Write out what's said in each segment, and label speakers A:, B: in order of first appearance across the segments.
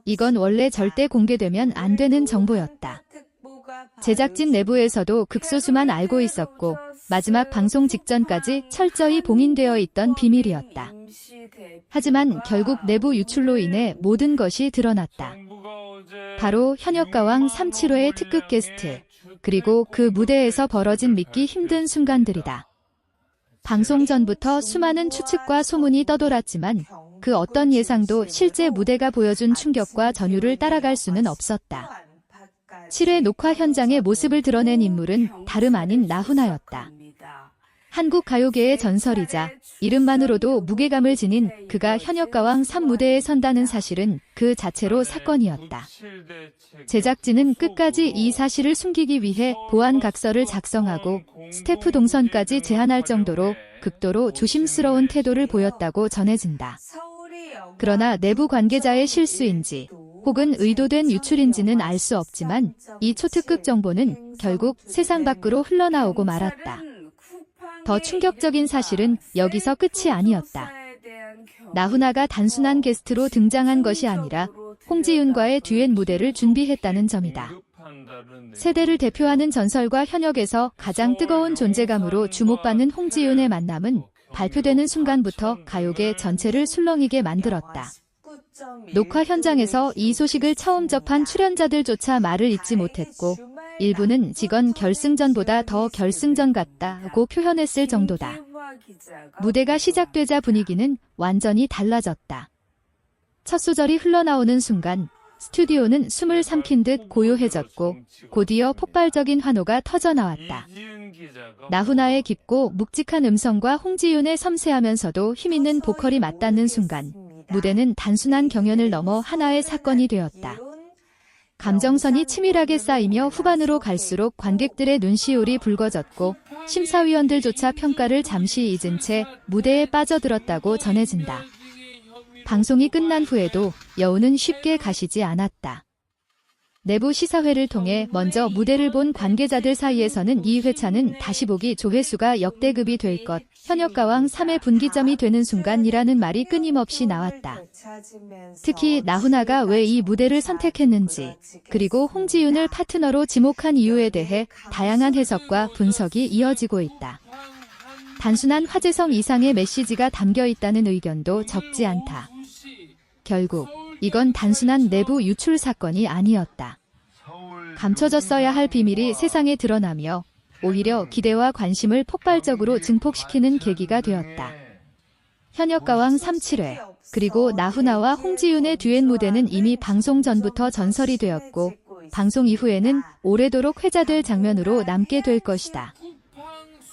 A: 이건 원래 절대 공개되면 안 되는 정보였다. 제작진 내부에서도 극소수만 알고 있었고 마지막 방송 직전까지 철저히 봉인되어 있던 비밀이었다. 하지만 결국 내부 유출로 인해 모든 것이 드러났다. 바로 현역가왕 375의 특급 게스트, 그리고 그 무대에서 벌어진 믿기 힘든 순간들이다. 방송 전부터 수많은 추측과 소문이 떠돌았지만 그 어떤 예상도 실제 무대가 보여준 충격과 전율을 따라갈 수는 없었다. 7회 녹화 현장의 모습을 드러낸 인물은 다름 아닌 나훈아였다. 한국 가요계의 전설이자 이름만으로도 무게감을 지닌 그가 현역가왕 3무대에 선다는 사실은 그 자체로 사건이었다. 제작진은 끝까지 이 사실을 숨기기 위해 보안 각서를 작성하고 스태프 동선까지 제한할 정도로 극도로 조심스러운 태도를 보였다고 전해진다. 그러나 내부 관계자의 실수인지 혹은 의도된 유출인지는 알 수 없지만 이 초특급 정보는 결국 세상 밖으로 흘러나오고 말았다. 더 충격적인 사실은 여기서 끝이 아니었다. 나훈아가 단순한 게스트로 등장한 것이 아니라 홍지윤과의 듀엣 무대를 준비했다는 점이다. 세대를 대표하는 전설과 현역에서 가장 뜨거운 존재감으로 주목받는 홍지윤의 만남은 발표되는 순간부터 가요계 전체를 술렁이게 만들었다. 녹화 현장에서 이 소식을 처음 접한 출연자들조차 말을 잇지 못했고 일부는 직원 결승전보다 더 결승전 같다고 표현했을 정도다. 무대가 시작되자 분위기는 완전히 달라졌다. 첫 소절이 흘러나오는 순간 스튜디오는 숨을 삼킨 듯 고요해졌고 곧이어 폭발적인 환호가 터져나왔다. 나훈아의 깊고 묵직한 음성과 홍지윤의 섬세하면서도 힘있는 보컬이 맞닿는 순간 무대는 단순한 경연을 넘어 하나의 사건이 되었다. 감정선이 치밀하게 쌓이며 후반으로 갈수록 관객들의 눈시울이 붉어졌고 심사위원들조차 평가를 잠시 잊은 채 무대에 빠져들었다고 전해진다. 방송이 끝난 후에도 여우는 쉽게 가시지 않았다. 내부 시사회를 통해 먼저 무대를 본 관계자들 사이에서는 이 회차는 다시 보기 조회수가 역대급이 될 것, 현역가왕 3의 분기점이 되는 순간이라는 말이 끊임없이 나왔다. 특히 나훈아가 왜 이 무대를 선택했는지, 그리고 홍지윤을 파트너로 지목한 이유에 대해 다양한 해석과 분석이 이어지고 있다. 단순한 화제성 이상의 메시지가 담겨 있다는 의견도 적지 않다. 결국 이건 단순한 내부 유출 사건이 아니었다. 감춰졌어야 할 비밀이 세상에 드러나며 오히려 기대와 관심을 폭발적으로 증폭시키는 계기가 되었다. 현역가왕 3-7회, 그리고 나훈아와 홍지윤의 듀엣 무대는 이미 방송 전부터 전설이 되었고 방송 이후에는 오래도록 회자될 장면으로 남게 될 것이다.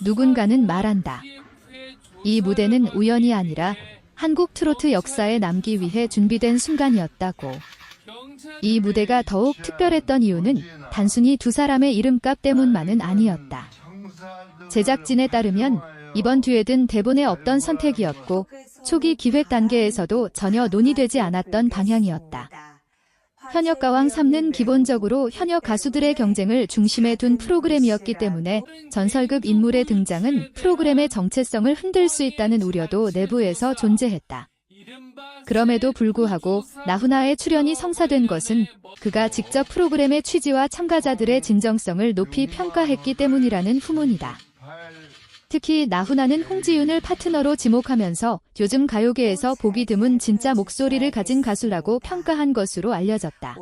A: 누군가는 말한다. 이 무대는 우연이 아니라 한국 트로트 역사에 남기 위해 준비된 순간이었다고. 이 무대가 더욱 특별했던 이유는 단순히 두 사람의 이름값 때문만은 아니었다. 제작진에 따르면 이번 듀엣은 대본에 없던 선택이었고 초기 기획 단계에서도 전혀 논의되지 않았던 방향이었다. 현역가왕 3는 기본적으로 현역 가수들의 경쟁을 중심에 둔 프로그램이었기 때문에 전설급 인물의 등장은 프로그램의 정체성을 흔들 수 있다는 우려도 내부에서 존재했다. 그럼에도 불구하고 나훈아의 출연이 성사된 것은 그가 직접 프로그램의 취지와 참가자들의 진정성을 높이 평가했기 때문이라는 후문이다. 특히 나훈아는 홍지윤을 파트너로 지목하면서 요즘 가요계에서 보기 드문 진짜 목소리를 가진 가수라고 평가한 것으로 알려졌다.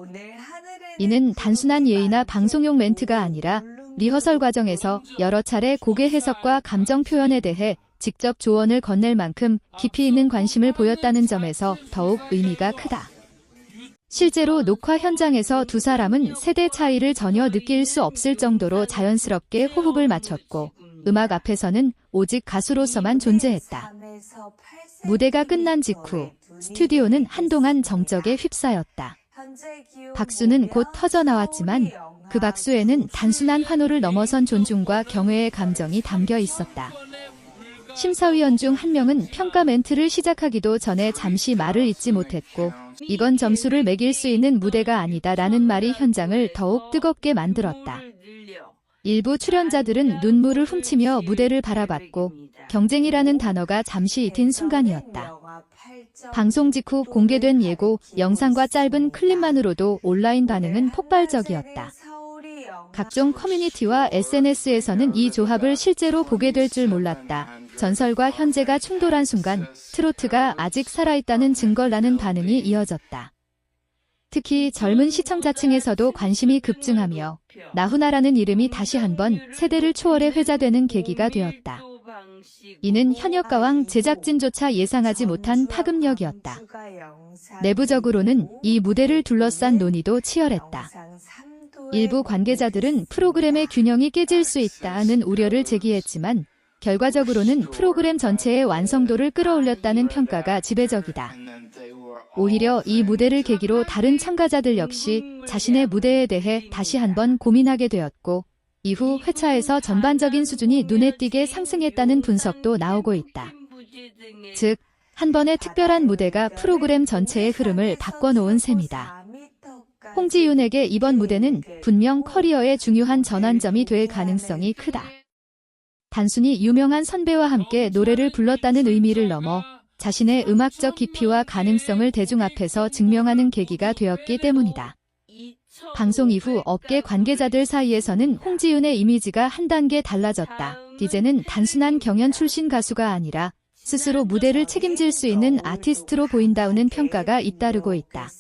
A: 이는 단순한 예의나 방송용 멘트가 아니라 리허설 과정에서 여러 차례 곡의 해석과 감정 표현에 대해 직접 조언을 건넬 만큼 깊이 있는 관심을 보였다는 점에서 더욱 의미가 크다. 실제로 녹화 현장에서 두 사람은 세대 차이를 전혀 느낄 수 없을 정도로 자연스럽게 호흡을 맞췄고 음악 앞에서는 오직 가수로서만 존재했다. 무대가 끝난 직후 스튜디오는 한동안 정적에 휩싸였다. 박수는 곧 터져나왔지만 그 박수에는 단순한 환호를 넘어선 존중과 경외의 감정이 담겨 있었다. 심사위원 중 한 명은 평가 멘트를 시작하기도 전에 잠시 말을 잇지 못했고 이건 점수를 매길 수 있는 무대가 아니다라는 말이 현장을 더욱 뜨겁게 만들었다. 일부 출연자들은 눈물을 훔치며 무대를 바라봤고 경쟁이라는 단어가 잠시 잊힌 순간이었다. 방송 직후 공개된 예고 영상과 짧은 클립만으로도 온라인 반응은 폭발적이었다. 각종 커뮤니티와 SNS에서는 이 조합을 실제로 보게 될 줄 몰랐다. 전설과 현재가 충돌한 순간 트로트가 아직 살아있다는 증거라는 반응이 이어졌다. 특히 젊은 시청자층에서도 관심이 급증하며 나훈아라는 이름이 다시 한번 세대를 초월해 회자되는 계기가 되었다. 이는 현역가왕 제작진조차 예상하지 못한 파급력이었다. 내부적으로는 이 무대를 둘러싼 논의도 치열했다. 일부 관계자들은 프로그램의 균형이 깨질 수 있다는 우려를 제기했지만 결과적으로는 프로그램 전체의 완성도를 끌어올렸다는 평가가 지배적이다. 오히려 이 무대를 계기로 다른 참가자들 역시 자신의 무대에 대해 다시 한번 고민하게 되었고 이후 회차에서 전반적인 수준이 눈에 띄게 상승했다는 분석도 나오고 있다. 즉, 한 번의 특별한 무대가 프로그램 전체의 흐름을 바꿔놓은 셈이다. 홍지윤에게 이번 무대는 분명 커리어의 중요한 전환점이 될 가능성이 크다. 단순히 유명한 선배와 함께 노래를 불렀다는 의미를 넘어 자신의 음악적 깊이와 가능성을 대중 앞에서 증명하는 계기가 되었기 때문이다. 방송 이후 업계 관계자들 사이에서는 홍지윤의 이미지가 한 단계 달라졌다. 이제는 단순한 경연 출신 가수가 아니라 스스로 무대를 책임질 수 있는 아티스트로 보인다는 평가가 잇따르고 있다.